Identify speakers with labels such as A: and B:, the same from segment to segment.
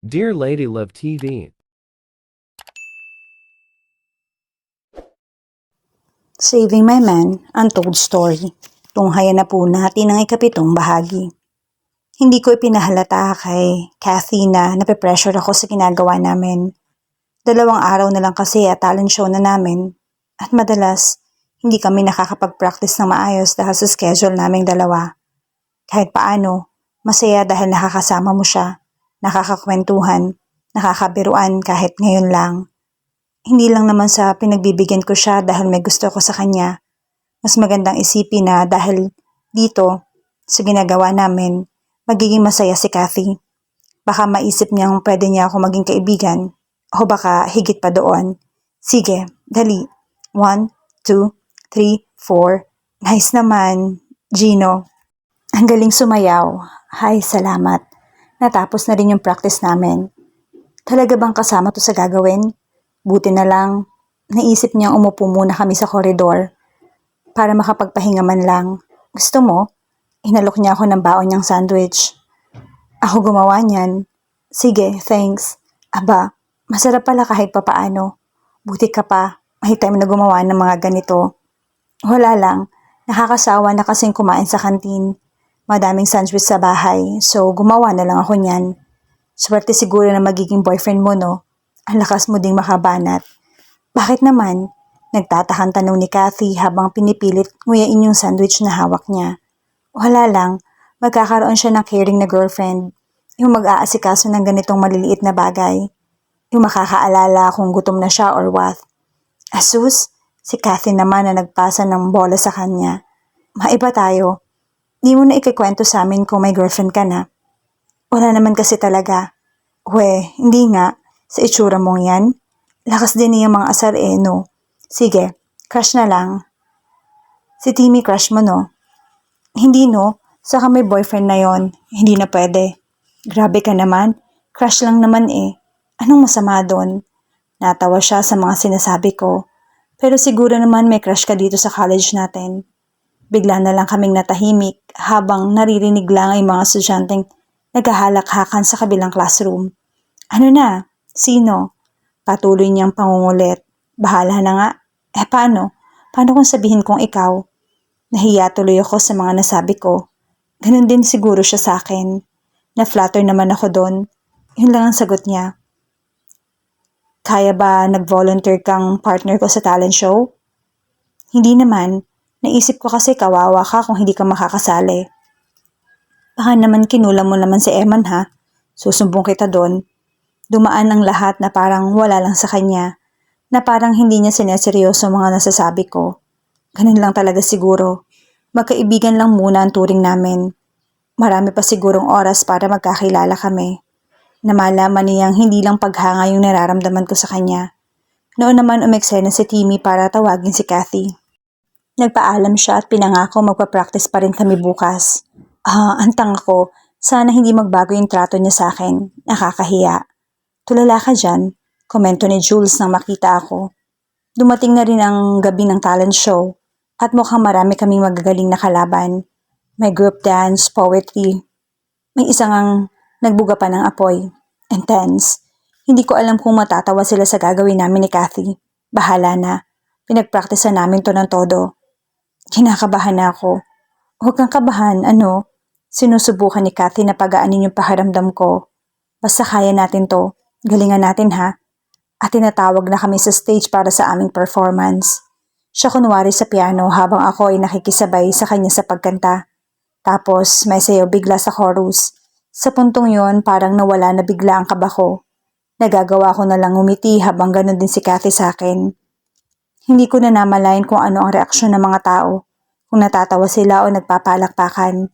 A: Dear Lady Love TV.
B: Saving My Man, Untold Story. Tunghayan na po natin ang ikapitong bahagi. Hindi ko ipinahalata kay Kathy na nape-pressure ako sa ginagawa namin. 2 araw na lang kasi at talent show na namin. At madalas, hindi kami nakakapag-practice ng maayos dahil sa schedule naming dalawa. Kahit paano, masaya dahil nakakasama mo siya, nakakakwentuhan, nakakabiruan kahit ngayon lang. Hindi lang naman sa pinagbibigyan ko siya dahil may gusto ko sa kanya. Mas magandang isipin na dahil dito, sa ginagawa namin, magiging masaya si Kathy. Baka maisip niyang pwede niya ako maging kaibigan. O baka higit pa doon. Sige, dali. 1, 2, 3, 4. Nice naman, Gino. Ang galing sumayaw. Hay, salamat. Natapos na rin yung practice namin. Talaga bang kasama to sa gagawin? Buti na lang, naisip niyang umupo muna kami sa koridor para makapagpahinga man lang. Gusto mo? Inalok niya ako ng baon niyang sandwich. Ako gumawa niyan. Sige, thanks. Aba, masarap pala kahit papaano. Buti ka pa, may time na gumawa ng mga ganito. Wala lang, nakakasawa na kasing kumain sa kantin. Madaming sandwich sa bahay, so gumawa na lang ako niyan. Swerte siguro na magiging boyfriend mo, no? Ang lakas mo ding makabanat. Bakit naman? Nagtatakang tanong ni Kathy habang pinipilit nguyain yung sandwich na hawak niya. Wala lang, magkakaroon siya ng caring na girlfriend. Yung mag-aasikaso ng ganitong maliliit na bagay. Yung makakaalala kung gutom na siya or what. Asus, si Kathy naman na nagpasa ng bola sa kanya. Maiba tayo. Di mo na ikikwento sa amin kung may girlfriend ka na. Wala naman kasi talaga. Hindi nga. Sa itsura mong yan. Lakas din niyang mga asar no. Sige, crush na lang. Si Timmy crush mo no? Hindi no. Saka may boyfriend na yon. Hindi na pwede. Grabe ka naman. Crush lang naman eh. Anong masama doon? Natawa siya sa mga sinasabi ko. Pero siguro naman may crush ka dito sa college natin. Bigla na lang kaming natahimik habang naririnig lang ay mga estudyanteng naghahalakhakan sa kabilang classroom. Ano na? Sino? Patuloy niyang pangungulit. Bahala na nga. Paano? Paano kung sabihin kong ikaw? Nahiya tuloy ako sa mga nasabi ko. Ganun din siguro siya sa akin. Na-flatter naman ako doon. Yun lang ang sagot niya. Kaya ba nag-volunteer kang partner ko sa talent show? Hindi naman. Naisip ko kasi kawawa ka kung hindi ka makakasali. Baka naman kinulam mo naman si Eman ha. Susumbong kita doon. Dumaan ang lahat na parang wala lang sa kanya. Na parang hindi niya sineseryoso mga nasasabi ko. Ganun lang talaga siguro. Magkaibigan lang muna ang turing namin. Marami pa sigurong oras para magkakilala kami. Namalaman niyang hindi lang paghanga yung nararamdaman ko sa kanya. Noon naman umeksena si Timmy para tawagin si Kathy. Nagpaalam siya at pinangako magpa-practice pa rin kami bukas. Antang ako. Sana hindi magbago yung trato niya sa akin. Nakakahiya. Tulala ka dyan, komento ni Jules nang makita ako. Dumating na rin ang gabi ng talent show at mukhang marami kaming magagaling na kalaban. May group dance, poetry. May isang ang nagbuga pa ng apoy. Intense. Hindi ko alam kung matatawa sila sa gagawin namin ni Kathy. Bahala na. Pinagpraktisan namin to ng todo. Kinakabahan na ako. Huwag kang kabahan, ano? Sinusubukan ni Kathy na pagaanin yung pakiramdam ko. Basta kaya natin to. Galingan natin ha. At tinatawag na kami sa stage para sa aming performance. Siya kunwari sa piano habang ako ay nakikisabay sa kanya sa pagkanta. Tapos may sayaw bigla sa chorus. Sa puntong yon parang nawala na bigla ang kaba ko. Nagagawa ko na lang umiti habang ganun din si Kathy sa akin. Hindi ko na namalayan kung ano ang reaksyon ng mga tao. Kung natatawa sila o nagpapalakpakan.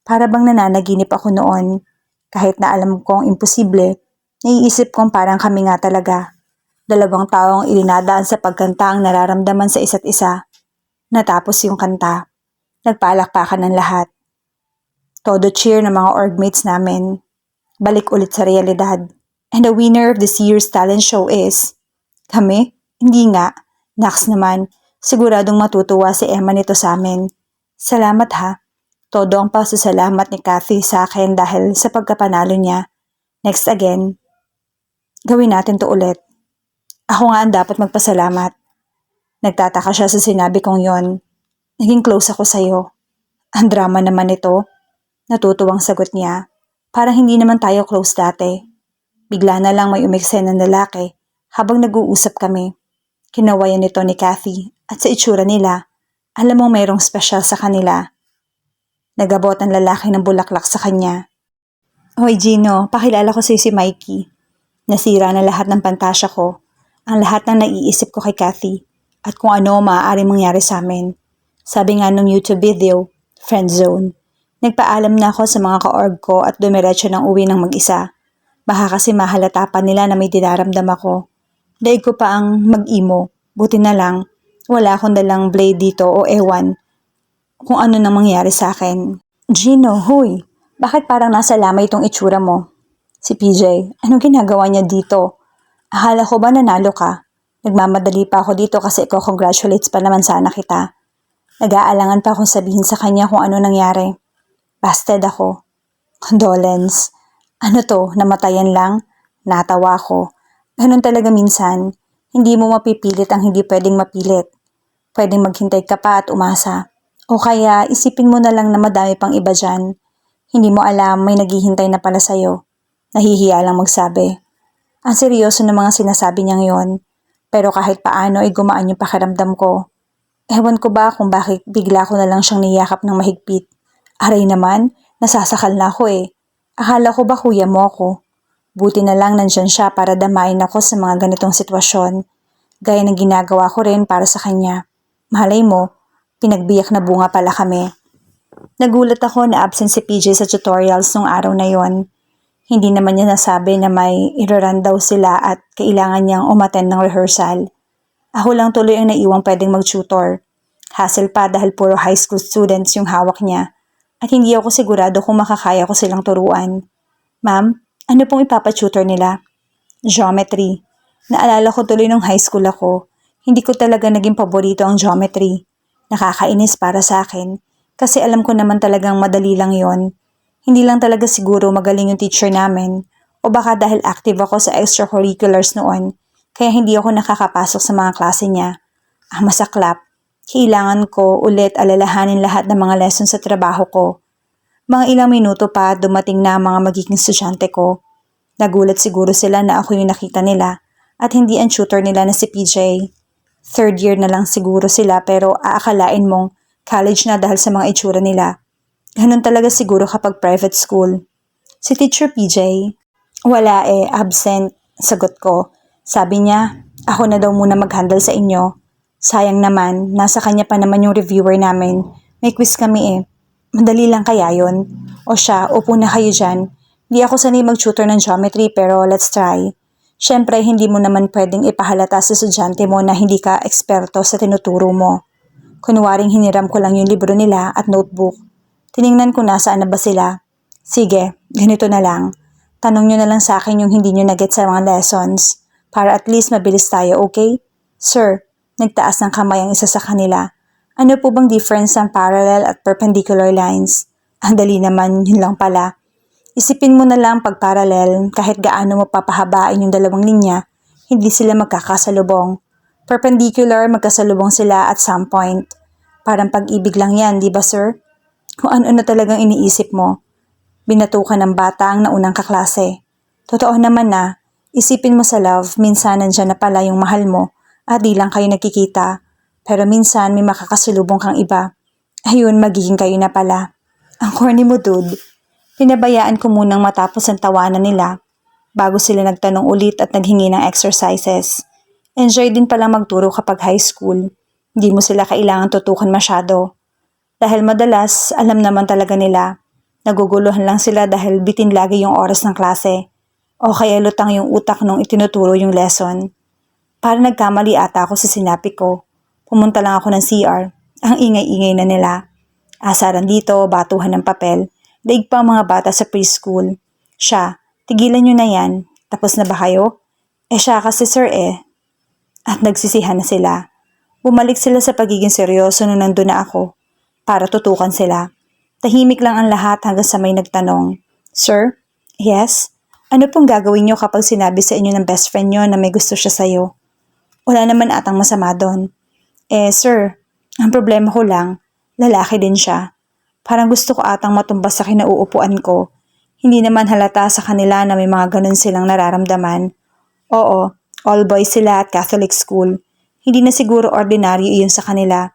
B: Para bang nananaginip ako noon. Kahit na alam kong imposible. Naiisip kong parang kami nga talaga. 2 taong ilinadaan sa pagkanta ang nararamdaman sa isa't isa. Natapos yung kanta. Nagpalakpakan ng lahat. Todo cheer ng mga orgmates namin. Balik ulit sa realidad. And the winner of this year's talent show is... Kami? Hindi nga. Naks naman. Siguradong matutuwa si Emma nito sa amin. Salamat ha. Todo ang pasasalamat ni Kathy sa akin dahil sa pagkapanalo niya. Next again. Gawin natin to ulit. Ako nga ang dapat magpasalamat. Nagtataka siya sa sinabi kong yon. Naging close ako sa'yo. Ang drama naman ito. Natutuwang sagot niya. Parang hindi naman tayo close dati. Bigla na lang may umeksen ng lalaki habang nag-uusap kami. Kinawayan nito ni Kathy at sa itsura nila, alam mong mayroong special sa kanila. Nagabot ang lalaki ng bulaklak sa kanya. Hoy Gino, pakilala ko sa'yo si Mikey. Nasira na lahat ng pantasya ko, ang lahat ng naiisip ko kay Kathy, at kung ano maaaring mangyari sa amin. Sabi nga nung YouTube video, friend zone. Nagpaalam na ako sa mga ka-org ko at dumiretso ng uwi ng mag-isa. Baka kasi mahalata pa nila na may dinaramdam ako. Daig ko pa ang mag-imo, buti na lang, wala akong dalang blade dito o ewan kung ano nang mangyari sa akin. Gino, huy, bakit parang nasa lamay itong itsura mo? Si PJ, anong ginagawa niya dito? Akala ko ba nanalo ka? Nagmamadali pa ako dito kasi ikaw congratulates pa naman sana kita. Nag-aalangan pa akong sabihin sa kanya kung ano nangyari. Busted ako. Condolence. Ano to, namatayan lang? Natawa ko. Ganun talaga minsan. Hindi mo mapipilit ang hindi pwedeng mapilit. Pwedeng maghintay ka pa at umasa. O kaya isipin mo na lang na madami pang iba dyan. Hindi mo alam may naghihintay na pala sa'yo. Nahihiya lang magsabi. Ang seryoso ng mga sinasabi niyang yon. Pero kahit paano ay gumaan yung pakiramdam ko. Ewan ko ba kung bakit bigla ko na lang siyang niyakap ng mahigpit. Aray naman, nasasakal na ako eh. Akala ko ba kuya mo ako? Buti na lang nandyan siya para damayin ako sa mga ganitong sitwasyon. Gaya ng ginagawa ko rin para sa kanya. Malay mo, pinagbiyak na bunga pala kami. Nagulat ako na absent si PJ sa tutorials nung araw na yon. Hindi naman niya nasabi na may irarun daw sila at kailangan niyang umattend ng rehearsal. Ako lang tuloy ang naiwang pwedeng mag-tutor. Hassle pa dahil puro high school students yung hawak niya. At hindi ako sigurado kung makakaya ko silang turuan. Ma'am, ano pong ipapatutor nila? Geometry. Naalala ko tuloy nung high school ako. Hindi ko talaga naging paborito ang geometry. Nakakainis para sa akin. Kasi alam ko naman talagang madali lang yon. Hindi lang talaga siguro magaling yung teacher namin. O baka dahil active ako sa extracurriculars noon. Kaya hindi ako nakakapasok sa mga klase niya. Ang masaklap. Kailangan ko ulit alalahanin lahat ng mga lessons sa trabaho ko. Mga ilang minuto pa dumating na ang mga magiging estudyante ko. Nagulat siguro sila na ako yung nakita nila at hindi ang tutor nila na si PJ. Third year na lang siguro sila pero aakalain mong college na dahil sa mga itsura nila. Ganun talaga siguro kapag private school. Si Teacher PJ, wala absent, sagot ko. Sabi niya, ako na daw muna mag-handle sa inyo. Sayang naman, nasa kanya pa naman yung reviewer namin. May quiz kami Madali lang kaya yon. O siya, upo na kayo dyan. Di ako sanay mag-tutor ng geometry pero let's try. Siyempre, hindi mo naman pwedeng ipahalata sa estudyante mo na hindi ka eksperto sa tinuturo mo. Kunwaring hiniram ko lang yung libro nila at notebook. Tiningnan ko nasaan na ba sila. Sige, ganito na lang. Tanong nyo na lang sa akin yung hindi nyo na-get sa mga lessons. Para at least mabilis tayo, okay? Sir, nagtaas ng kamay ang isa sa kanila. Ano po bang difference ng parallel at perpendicular lines? Ang dali naman, yun lang pala. Isipin mo na lang pag parallel, kahit gaano mo papahabain yung dalawang linya, hindi sila magkakasalubong. Perpendicular, magkasalubong sila at some point. Parang pag-ibig lang yan, di ba sir? Kung ano-ano talagang iniisip mo. Binatukan ng bata ang naunang kaklase. Totoo naman na, isipin mo sa love, minsan nandyan na pala yung mahal mo at di lang kayo nagkikita. Pero minsan may makakasalubong kang iba. Ayun, magiging kayo na pala. Ang corny mo, dude. Pinabayaan ko munang matapos ang tawanan nila bago sila nagtanong ulit at naghingi ng exercises. Enjoy din pala magturo kapag high school. Hindi mo sila kailangan tutukan masyado. Dahil madalas, alam naman talaga nila. Naguguluhan lang sila dahil bitin lagi yung oras ng klase. O kaya lutang yung utak nung itinuturo yung lesson. Para nagkamali ata ako sa sinabi ko. Pumunta lang ako ng CR. Ang ingay-ingay na nila. Asaran dito, batuhan ng papel. Daig pa ang mga bata sa preschool. Siya, tigilan nyo na yan. Tapos na ba kayo? Siya kasi sir At nagsisihan na sila. Bumalik sila sa pagiging seryoso nung nandun na ako. Para tutukan sila. Tahimik lang ang lahat hanggang sa may nagtanong. Sir? Yes? Ano pong gagawin niyo kapag sinabi sa inyo ng best friend niyo na may gusto siya sa'yo? Wala naman atang masama doon. Sir, ang problema ko lang, lalaki din siya. Parang gusto ko atang matumbas sa kinauupuan ko. Hindi naman halata sa kanila na may mga ganun silang nararamdaman. Oo, all boys sila at Catholic school. Hindi na siguro ordinaryo iyon sa kanila.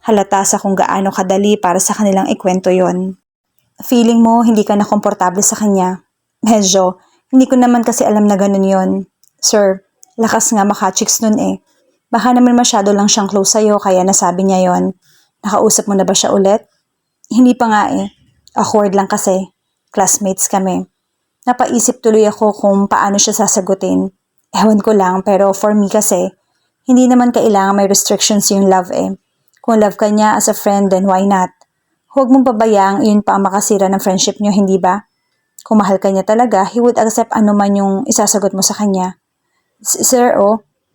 B: Halata sa kung gaano kadali para sa kanilang ikwento yon. Feeling mo hindi ka na komportable sa kanya? Medyo, hindi ko naman kasi alam na ganun yon. Sir, lakas nga maka-chicks nun eh. Baka naman masyado lang siyang close sa'yo kaya nasabi niya yon. Nakausap mo na ba siya ulit? Hindi pa nga eh. Awkward lang kasi. Classmates kami. Napaisip tuloy ako kung paano siya sasagutin. Ewan ko lang pero for me kasi, hindi naman kailangan may restrictions yung love eh. Kung love ka niya as a friend then why not? Huwag mong pabayaang iyon pa ang makasira ng friendship niyo, hindi ba? Kung mahal ka niya talaga, he would accept ano man yung isasagot mo sa kanya. Sir,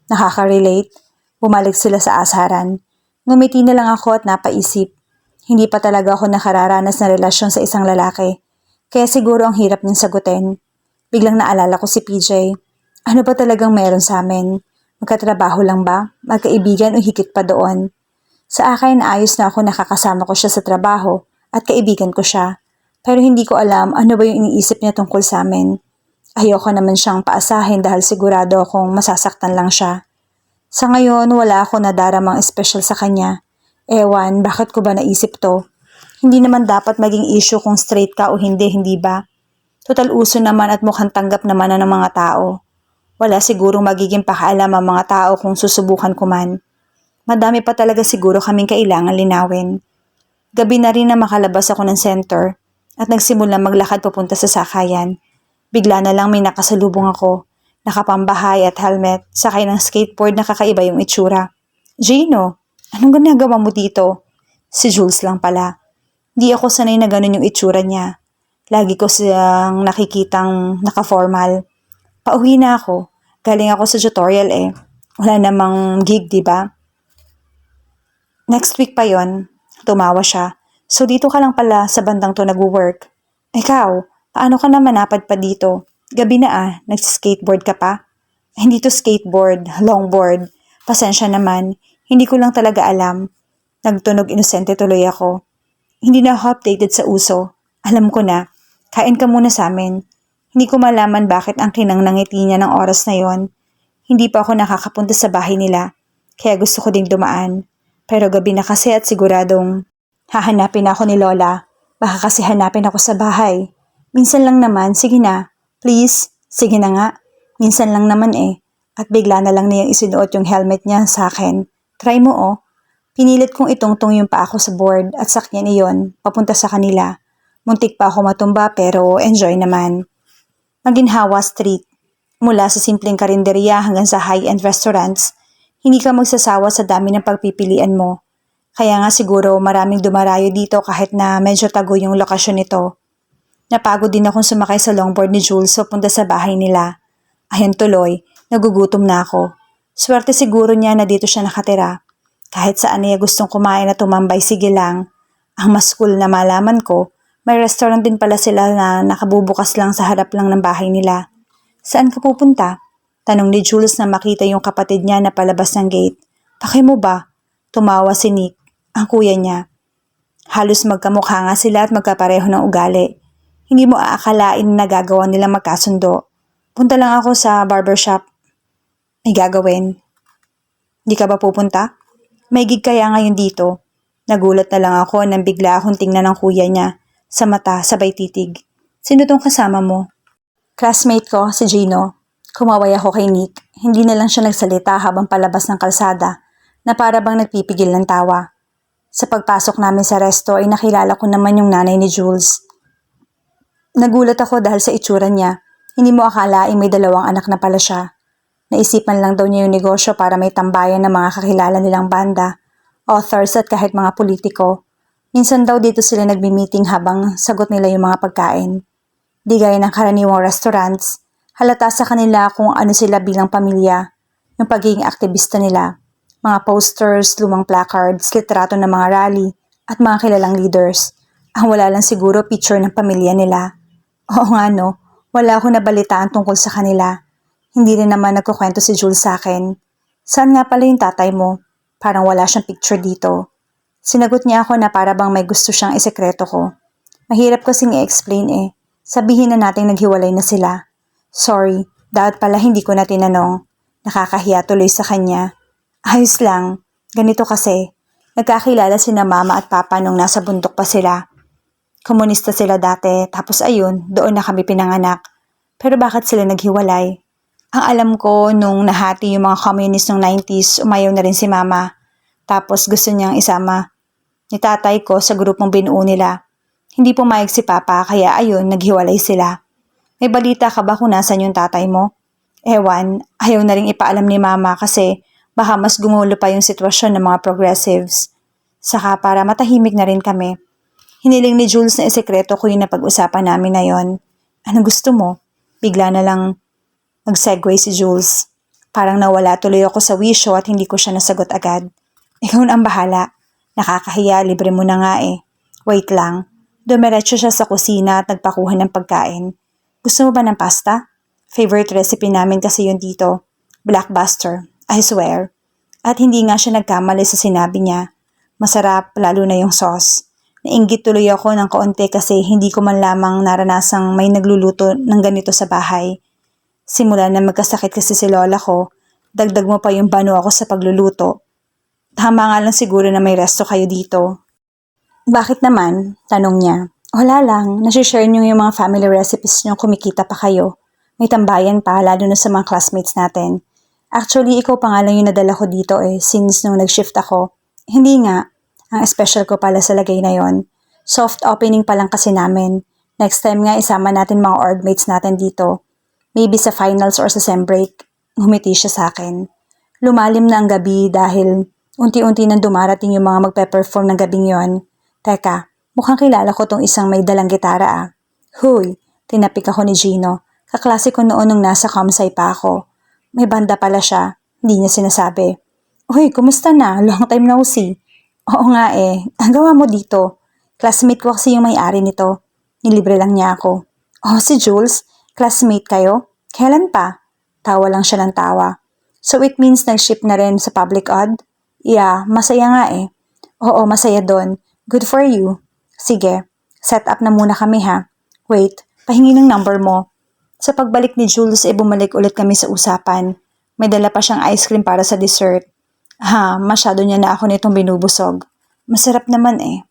B: nakaka-relate. Bumalik sila sa asaran. Ngumiti na lang ako at napaisip. Hindi pa talaga ako nakararanas na relasyon sa isang lalaki. Kaya siguro ang hirap niyang sagutin. Biglang naalala ko si PJ. Ano ba talagang meron sa amin? Magkatrabaho lang ba? Magkaibigan o higit pa doon? Sa akin, ayos na ako nakakasama ko siya sa trabaho at kaibigan ko siya. Pero hindi ko alam ano ba yung iniisip niya tungkol sa amin. Ayoko naman siyang paasahin dahil sigurado akong masasaktan lang siya. Sa ngayon, wala ako nadaramang espesyal sa kanya. Ewan, bakit ko ba naisip to? Hindi naman dapat maging issue kung straight ka o hindi, hindi ba? Total uso naman at mukhang tanggap naman na ng mga tao. Wala sigurong magiging pakialam ang mga tao kung susubukan ko man. Madami pa talaga siguro kaming kailangan linawin. Gabi na rin na makalabas ako ng center at nagsimula maglakad papunta sa sakayan. Bigla na lang may nakasalubong ako. Nakapambahay at helmet, sakay ng skateboard na kakaiba yung itsura. Gino, anong ginagawa mo dito? Si Jules lang pala. Di ako sanay na ganun yung itsura niya. Lagi ko siyang nakikitang naka-formal. Pauwi na ako. Galing ako sa tutorial eh. Wala namang gig, di ba? Next week pa yon. Tumawa siya. So dito ka lang pala sa bandang to nag-work. Ikaw, paano ka naman napadpad dito? Gabi na nagsiskateboard ka pa? Hindi to skateboard, longboard. Pasensya naman, hindi ko lang talaga alam. Nagtunog inosente tuloy ako. Hindi na ako updated sa uso. Alam ko na, kain ka muna sa amin. Hindi ko malaman bakit ang kinang nangiti niya ng oras na yon. Hindi pa ako nakakapunta sa bahay nila, kaya gusto ko ding dumaan. Pero gabi na kasi at siguradong hahanapin ako ni Lola. Baka kasi hanapin ako sa bahay. Minsan lang naman, sige na. Please, sige na nga. Minsan lang naman eh. At bigla na lang niyang isinuot yung helmet niya sa akin. Try mo Pinilit kong itungtong yung paa ko sa board at sakyan iyon, papunta sa kanila. Muntik pa ako matumba pero enjoy naman. Maginhawa Street. Mula sa simpleng karinderya hanggang sa high-end restaurants, hindi ka magsasawa sa dami ng pagpipilian mo. Kaya nga siguro maraming dumarayo dito kahit na medyo tago yung lokasyon nito. Napagod din akong sumakay sa longboard ni Jules punta sa bahay nila. Ayun tuloy, nagugutom na ako. Swerte siguro niya na dito siya nakatira. Kahit saan niya gustong kumain at tumambay, sige lang. Ang mas cool na malaman ko, may restaurant din pala sila na nakabubukas lang sa harap lang ng bahay nila. Saan ka pupunta? Tanong ni Jules na makita yung kapatid niya na palabas ng gate. Paki mo ba? Tumawa si Nick, ang kuya niya. Halos magkamukha nga sila at magkapareho ng ugali. Hindi mo aakalain na nagagawa nilang magkasundo. Punta lang ako sa barbershop. May gagawin. Di ka ba pupunta? May gig kaya ngayon dito. Nagulat na lang ako nang bigla akong tingnan ng kuya niya. Sa mata, sabay titig. Sino tong kasama mo? Classmate ko, si Gino. Kumaway ako kay Nick. Hindi na lang siya nagsalita habang palabas ng kalsada na para bang nagpipigil ng tawa. Sa pagpasok namin sa resto ay nakilala ko naman yung nanay ni Jules. Nagulat ako dahil sa itsura niya. Hindi mo akalaing may 2 anak na pala siya. Naisipan lang daw niya yung negosyo para may tambayan ng mga kakilala nilang banda, authors at kahit mga politiko. Minsan daw dito sila nagmi-meeting habang sagot nila yung mga pagkain. Di gaya ng karaniwang restaurants, halata sa kanila kung ano sila bilang pamilya, yung pagiging aktivista nila, mga posters, lumang placards, litrato ng mga rally, at mga kilalang leaders. Ang wala lang siguro picture ng pamilya nila. Oo nga no, Wala akong nabalitaan tungkol sa kanila. Hindi rin naman nagkukwento si Jules sa akin. Saan nga pala yung tatay mo? Parang wala siyang picture dito. Sinagot niya ako na para bang may gusto siyang isekreto ko. Mahirap kasing i-explain eh. Sabihin na natin naghiwalay na sila. Sorry, dapat pala hindi ko na tinanong. Nakakahiya tuloy sa kanya. Ayos lang. Ganito kasi. Nagkakilala sina mama at papa nung nasa bundok pa sila. Komunista sila dati, tapos ayun, doon na kami pinanganak. Pero bakit sila naghiwalay? Ang alam ko, nung nahati yung mga communist nung 90s, umayaw na rin si mama. Tapos gusto niyang isama ni tatay ko sa grupong binuo nila. Hindi pumayag si papa, kaya ayun, naghiwalay sila. May balita ka ba kung nasan yung tatay mo? Ewan, ayaw na rin ipaalam ni mama kasi baka mas gumulo pa yung sitwasyon ng mga progressives. Saka para matahimik na rin kami. Hiniling ni Jules na isekreto ko yung napag-usapan namin na yon. Anong gusto mo? Bigla na lang nag-segue si Jules. Parang nawala tuloy ako sa wisyo at hindi ko siya nasagot agad. Ikaw na ang bahala. Nakakahiya, libre mo na nga eh. Wait lang. Dumiretso siya sa kusina at nagpakuha ng pagkain. Gusto mo ba ng pasta? Favorite recipe namin kasi yun dito. Blockbuster. I swear. At hindi nga siya nagkamali sa sinabi niya. Masarap, lalo na yung sauce. Nainggit tuloy ako ng kaunti kasi hindi ko man lamang naranasang may nagluluto ng ganito sa bahay. Simula na magkasakit kasi si lola ko, dagdag mo pa yung bano ako sa pagluluto. Tama nga lang siguro na may resto kayo dito. Bakit naman? Tanong niya. Wala lang, nasishare niyo yung mga family recipes niyo, kumikita pa kayo. May tambayan pa, lalo na sa mga classmates natin. Actually, ikaw pa nga lang yung nadala ko dito since nung nag-shift ako. Hindi nga, ang special ko pala sa lagay na yon. Soft opening pa lang kasi namin. Next time nga isama natin mga orgmates natin dito. Maybe sa finals or sa sem break. Ngumiti siya sa akin. Lumalim na ang gabi dahil unti-unti nang dumarating yung mga magpe-perform ng gabing yon. Teka, mukhang kilala ko tong isang may dalang gitara ah. Huy, tinapik ako ni Gino. Kaklase ko noon nung nasa Comsci pa ako. May banda pala siya. Hindi niya sinasabi. Uy, kumusta na? Long time no see. Oo nga eh. Ang gawa mo dito? Classmate ko kasi yung may-ari nito. Nilibre lang niya ako. Oh, si Jules? Classmate kayo? Kailan pa? Tawa lang siya ng tawa. So it means nag-ship na rin sa public odd? Yeah, masaya nga eh. Oo, masaya doon. Good for you. Sige, set up na muna kami ha. Wait, pahingi ng number mo. Sa pagbalik ni Jules bumalik ulit kami sa usapan. May dala pa siyang ice cream para sa dessert. Ha, masyado niya na ako nitong binubusog. Masarap naman eh.